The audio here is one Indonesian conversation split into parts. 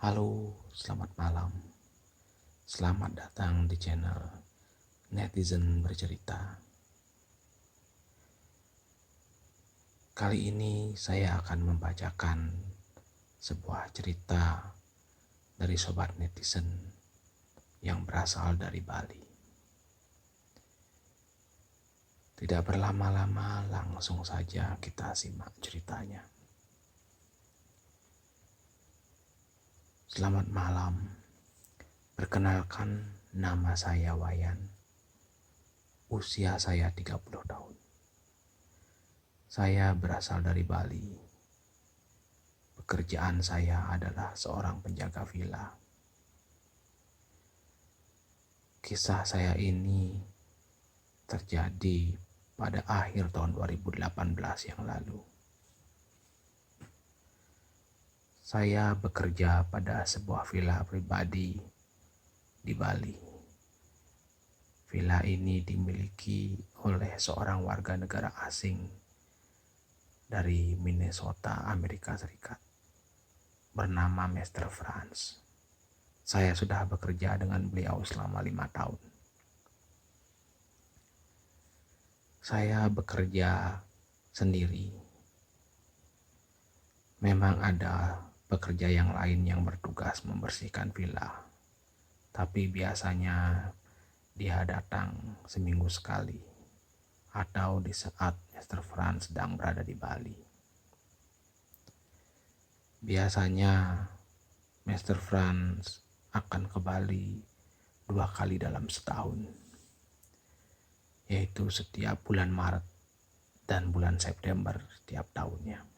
Halo, selamat malam. Selamat datang di channel Netizen Bercerita. Kali ini saya akan membacakan sebuah cerita dari sobat netizen yang berasal dari Bali. Tidak berlama-lama, langsung saja kita simak ceritanya. Selamat malam. Perkenalkan, nama saya Wayan. Usia saya 30 tahun. Saya berasal dari Bali. Pekerjaan saya adalah seorang penjaga villa. Kisah saya ini terjadi pada akhir tahun 2018 yang lalu. Saya bekerja pada sebuah villa pribadi di Bali. Villa ini dimiliki oleh seorang warga negara asing dari Minnesota, Amerika Serikat, bernama Mr. Franz. Saya sudah bekerja dengan beliau selama 5 tahun. Saya bekerja sendiri. Memang ada pekerja yang lain yang bertugas membersihkan villa, tapi biasanya dia datang seminggu sekali atau di saat Mr. Franz sedang berada di Bali. Biasanya Mr. Franz akan ke Bali 2 kali dalam setahun, yaitu setiap bulan Maret dan bulan September setiap tahunnya.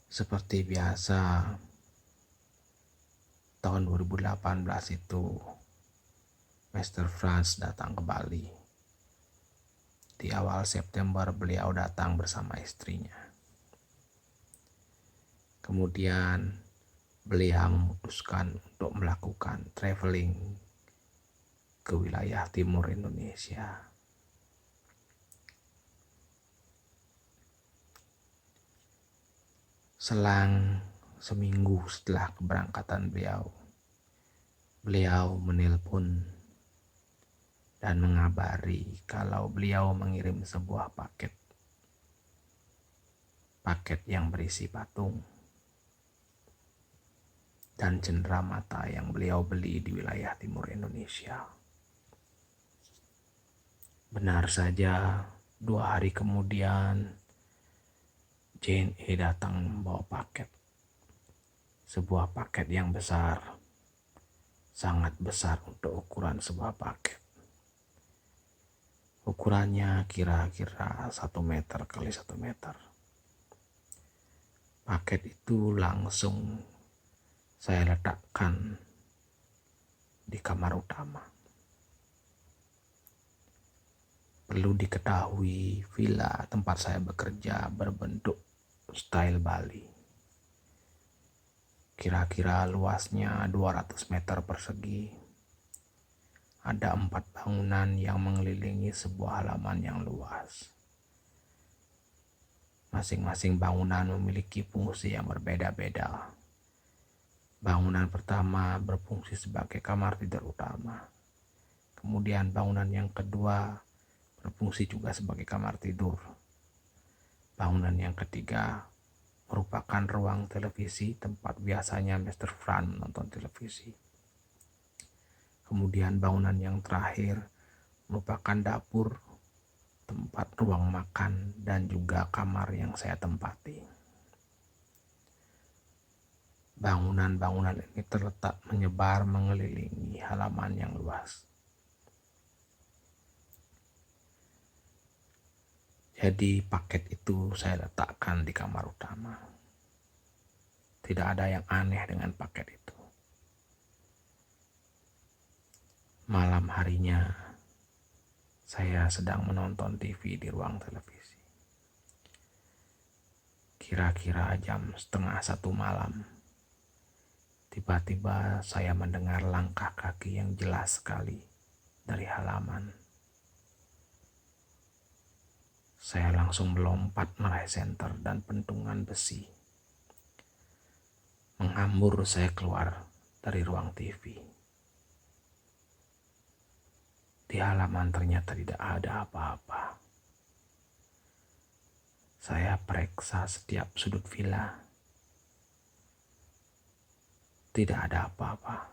Seperti biasa, tahun 2018 itu Mr. Franz datang ke Bali. Di awal September beliau datang bersama istrinya. Kemudian beliau memutuskan untuk melakukan traveling ke wilayah timur Indonesia. Selang seminggu setelah keberangkatan beliau menelpon dan mengabari kalau beliau mengirim sebuah paket yang berisi patung dan cenderamata yang beliau beli di wilayah timur Indonesia. Benar saja, 2 hari kemudian JNE datang membawa sebuah paket yang besar, sangat besar untuk ukuran sebuah paket. Ukurannya kira-kira 1 meter kali 1 meter. Paket itu langsung saya letakkan di kamar utama. Perlu diketahui, villa tempat saya bekerja berbentuk style Bali. Kira-kira luasnya 200 meter persegi. Ada 4 bangunan yang mengelilingi sebuah halaman yang luas. Masing-masing bangunan memiliki fungsi yang berbeda-beda. Bangunan pertama berfungsi sebagai kamar tidur utama. Kemudian bangunan yang kedua berfungsi juga sebagai kamar tidur. Bangunan yang ketiga merupakan ruang televisi tempat biasanya Mr. Franz menonton televisi. Kemudian bangunan yang terakhir merupakan dapur, tempat ruang makan, dan juga kamar yang saya tempati. Bangunan-bangunan ini terletak menyebar mengelilingi halaman yang luas. Jadi paket itu saya letakkan di kamar utama. Tidak ada yang aneh dengan paket itu. Malam harinya saya sedang menonton TV di ruang televisi. Kira-kira jam 12:30 malam. Tiba-tiba saya mendengar langkah kaki yang jelas sekali dari halaman. Saya langsung melompat meraih senter dan pentungan besi. menghambur saya keluar dari ruang TV. Di halaman ternyata tidak ada apa-apa. Saya periksa setiap sudut villa. Tidak ada apa-apa.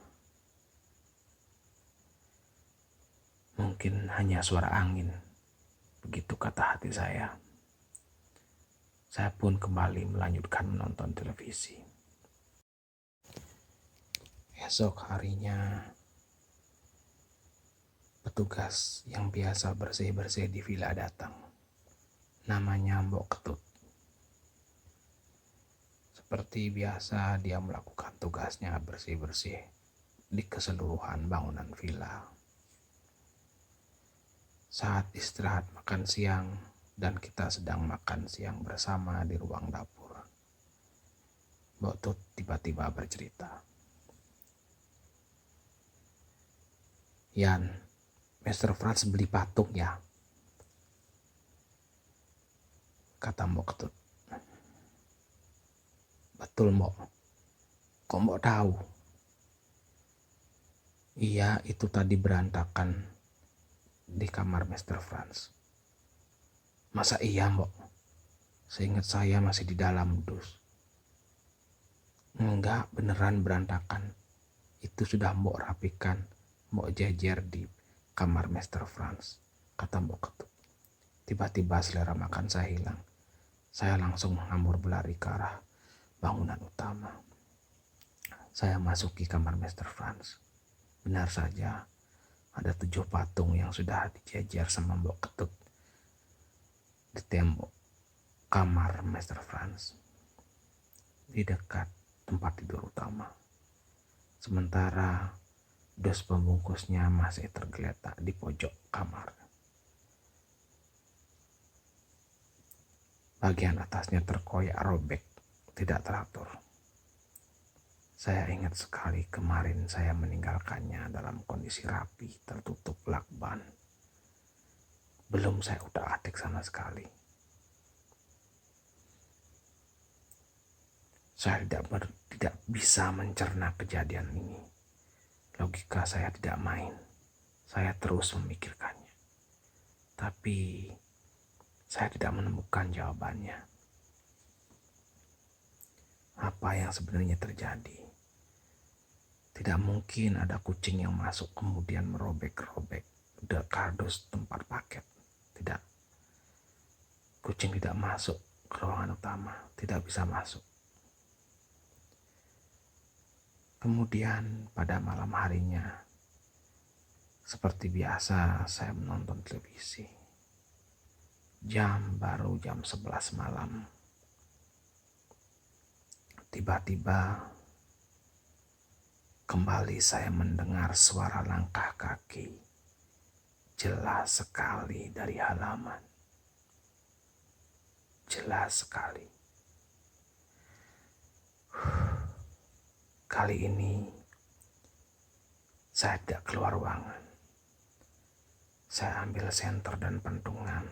Mungkin hanya suara angin. Begitu kata hati saya. Saya pun kembali melanjutkan menonton televisi. Esok harinya, petugas yang biasa bersih-bersih di villa datang. Namanya Mbok Ketut. Seperti biasa dia melakukan tugasnya bersih-bersih di keseluruhan bangunan villa. Saat istirahat makan siang dan kita sedang makan siang bersama di ruang dapur, Mbok Tut tiba-tiba bercerita. "Yan, Mr. Franz beli patung ya?" kata Mbok Ketut. "Betul, Mbok. Kok Mbok tahu?" "Iya, itu tadi berantakan di kamar Mr. Franz." "Masa iya, Mbok? Seingat saya masih di dalam dus." "Enggak, beneran berantakan. Itu sudah Mbok rapikan, Mbok jejer di kamar Mr. Franz," kata Mbok Ketut. Tiba-tiba selera makan saya hilang. Saya langsung menghambur berlari ke arah bangunan utama. Saya masuki kamar Mr. Franz. Benar saja, ada 7 patung yang sudah dijejer sama Mbok Ketut di tembok kamar Mr. Franz, di dekat tempat tidur utama. Sementara dus pembungkusnya masih tergeletak di pojok kamar. Bagian atasnya terkoyak robek, tidak teratur. Saya ingat sekali kemarin saya meninggalkannya dalam kondisi rapi, tertutup lakban. Belum saya utak-atik sama sekali. Saya tidak bisa mencerna kejadian ini. Logika saya tidak main. Saya terus memikirkannya. Tapi saya tidak menemukan jawabannya. Apa yang sebenarnya terjadi? Tidak mungkin ada kucing yang masuk kemudian merobek-robek kardus tempat paket. Tidak. Kucing tidak masuk ke ruangan utama. Tidak bisa masuk. Kemudian pada malam harinya, seperti biasa saya menonton televisi. Baru jam 11 malam. Tiba-tiba kembali saya mendengar suara langkah kaki. Jelas sekali dari halaman. Jelas sekali. Kali ini saya tidak keluar ruangan. Saya ambil senter dan pentungan.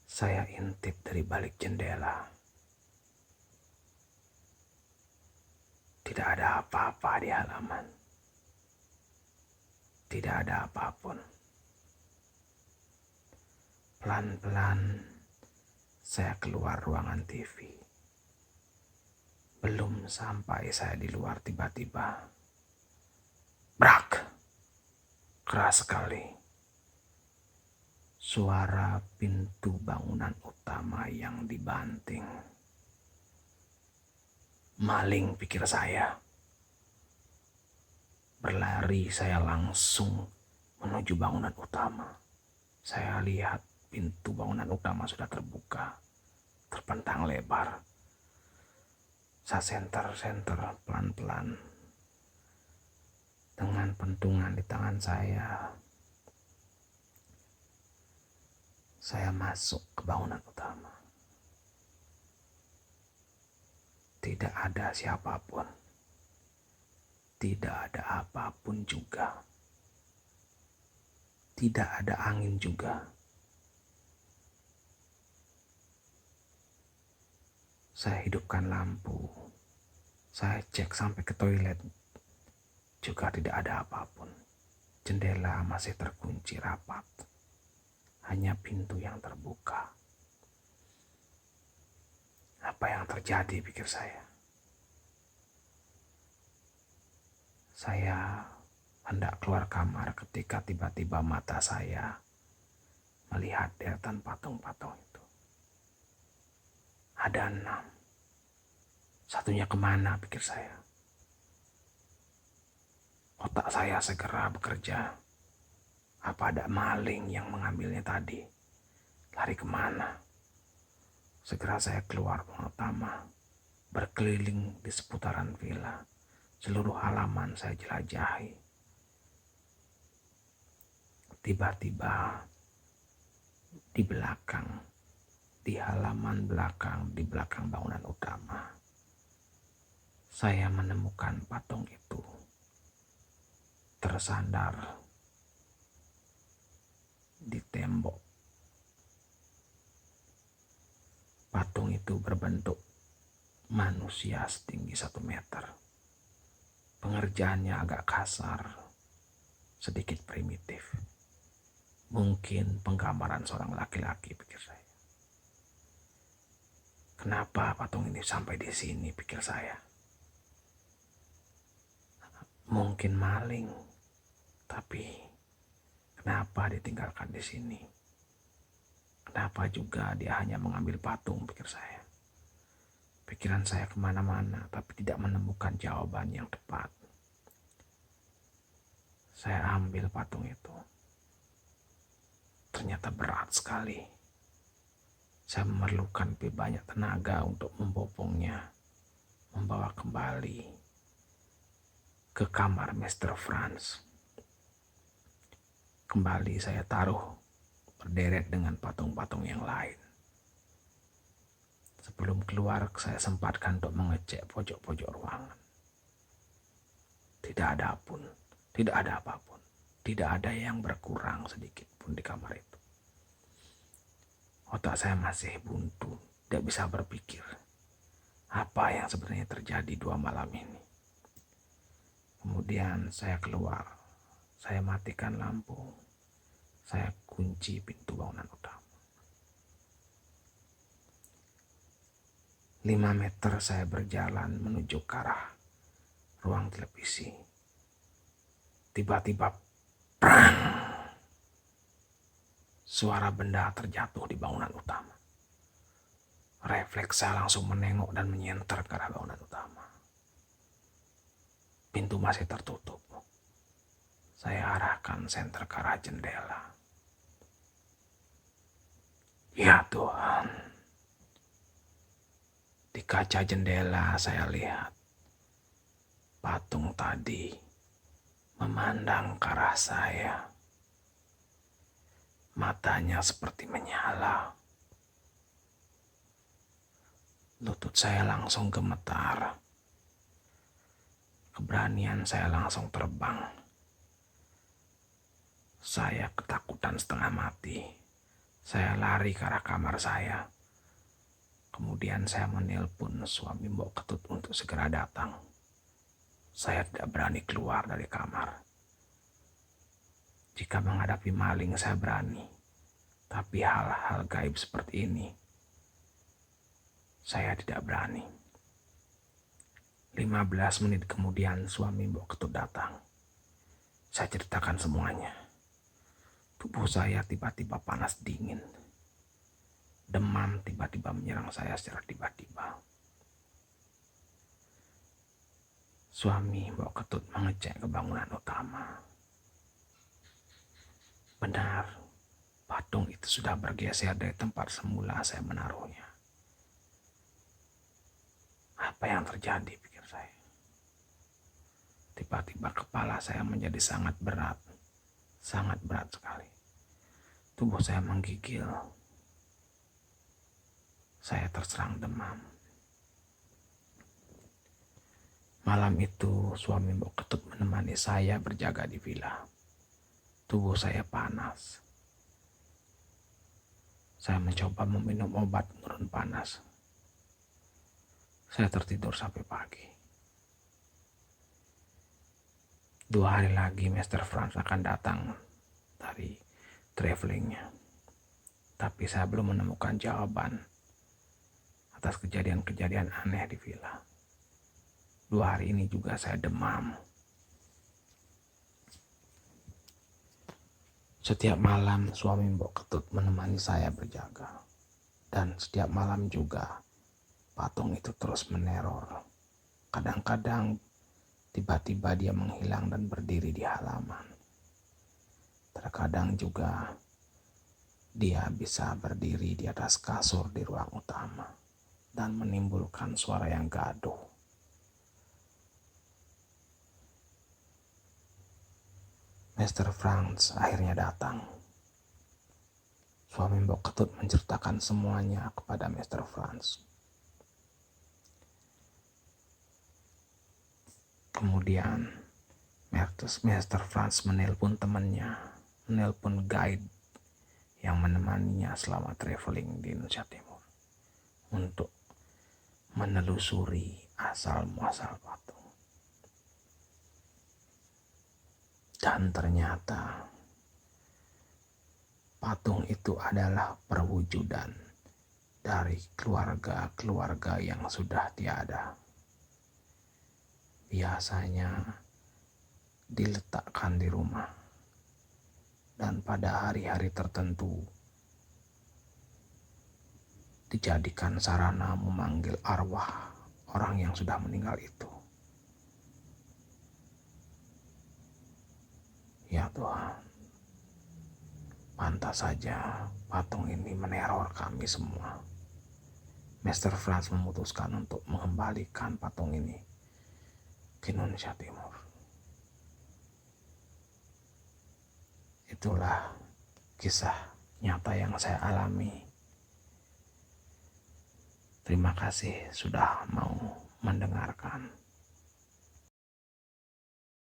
Saya intip dari balik jendela. Tidak ada apa-apa di halaman. Tidak ada apapun. Pelan-pelan saya keluar ruangan TV. Belum sampai saya di luar, tiba-tiba brak! Keras sekali. Suara pintu bangunan utama yang dibanting. Maling, pikir saya. Berlari saya langsung menuju bangunan utama. Saya lihat pintu bangunan utama sudah terbuka, terpentang lebar. Saya senter pelan-pelan dengan pentungan di tangan saya. Saya masuk ke bangunan utama. Tidak ada siapapun. Tidak ada apapun juga. Tidak ada angin juga. Saya hidupkan lampu. Saya cek sampai ke toilet, juga tidak ada apapun. Jendela masih terkunci rapat. Hanya pintu yang terbuka. Apa yang terjadi, pikir saya? Saya hendak keluar kamar ketika tiba-tiba mata saya melihat deretan patung-patung itu. Ada 6. Satunya kemana, pikir saya. Otak saya segera bekerja. Apa ada maling yang mengambilnya tadi? Lari kemana? Segera saya keluar ruang utama, berkeliling di seputaran villa. Seluruh halaman saya jelajahi. Tiba-tiba di belakang, di halaman belakang, di belakang bangunan utama, saya menemukan patung itu tersandar di tembok. Patung itu berbentuk manusia setinggi 1 meter. Pengerjaannya agak kasar, sedikit primitif. Mungkin penggambaran seorang laki-laki, pikir saya. Kenapa patung ini sampai di sini, pikir saya. Mungkin maling, tapi kenapa ditinggalkan di sini? Kenapa juga dia hanya mengambil patung, pikir saya. Pikiran saya kemana-mana, tapi tidak menemukan jawaban yang tepat. Saya ambil patung itu. Ternyata berat sekali. Saya memerlukan lebih banyak tenaga untuk membopongnya, membawa kembali ke kamar Mr. Franz. Kembali saya taruh berderet dengan patung-patung yang lain. Sebelum keluar, saya sempatkan untuk mengecek pojok-pojok ruangan. Tidak ada apapun. Tidak ada yang berkurang sedikit pun di kamar itu. Otak saya masih buntu, tidak bisa berpikir. Apa yang sebenarnya terjadi 2 malam ini? Kemudian saya keluar, saya matikan lampu, saya kunci pintu bangunan utama. 5 meter saya berjalan menuju ke arah ruang televisi. Tiba-tiba, prang! Suara benda terjatuh di bangunan utama. Refleks saya langsung menengok dan menyenter ke arah bangunan utama. Pintu masih tertutup. Saya arahkan senter ke arah jendela. Ya Tuhan. Di kaca jendela saya lihat patung tadi memandang ke arah saya. Matanya seperti menyala. Lutut saya langsung gemetar. Keberanian saya langsung terbang. Saya ketakutan setengah mati. Saya lari ke arah kamar saya. Kemudian saya menelpon suami Mbok Ketut untuk segera datang. Saya tidak berani keluar dari kamar. Jika menghadapi maling saya berani. Tapi hal-hal gaib seperti ini, saya tidak berani. 15 menit kemudian suami Mbok Ketut datang. Saya ceritakan semuanya. Tubuh saya tiba-tiba panas dingin. Demam tiba-tiba menyerang saya secara tiba-tiba. Suami Mbok Ketut mengecek ke bangunan utama. Benar, patung itu sudah bergeser dari tempat semula saya menaruhnya. Apa yang terjadi, pikir saya. Tiba-tiba kepala saya menjadi sangat berat sekali. Tubuh saya menggigil. Saya terserang demam. Malam itu suami Mbok Ketut menemani saya berjaga di villa. Tubuh saya panas. Saya mencoba meminum obat penurun panas. Saya tertidur sampai pagi. 2 hari lagi Mr. Franz akan datang dari travelingnya. Tapi saya belum menemukan jawaban atas kejadian-kejadian aneh di villa. 2 hari ini juga saya demam. Setiap malam suami Mbok Ketut menemani saya berjaga. Dan setiap malam juga patung itu terus meneror. Kadang-kadang tiba-tiba dia menghilang dan berdiri di halaman. Terkadang juga dia bisa berdiri di atas kasur di ruang utama dan menimbulkan suara yang gaduh. Mr. Franz akhirnya datang. Suami Mbok Ketut menceritakan semuanya kepada Mr. Franz. Kemudian Mr. Franz menelpon temannya, menelpon guide yang menemaninya selama traveling di Indonesia Timur untuk menelusuri asal-muasal patung. Dan ternyata patung itu adalah perwujudan dari keluarga-keluarga yang sudah tiada. Biasanya diletakkan di rumah dan pada hari-hari tertentu dijadikan sarana memanggil arwah orang yang sudah meninggal itu. Ya Tuhan, pantas saja patung ini meneror kami semua. Mr. Franz memutuskan untuk mengembalikan patung ini ke Indonesia Timur. Itulah kisah nyata yang saya alami. Terima kasih sudah mau mendengarkan.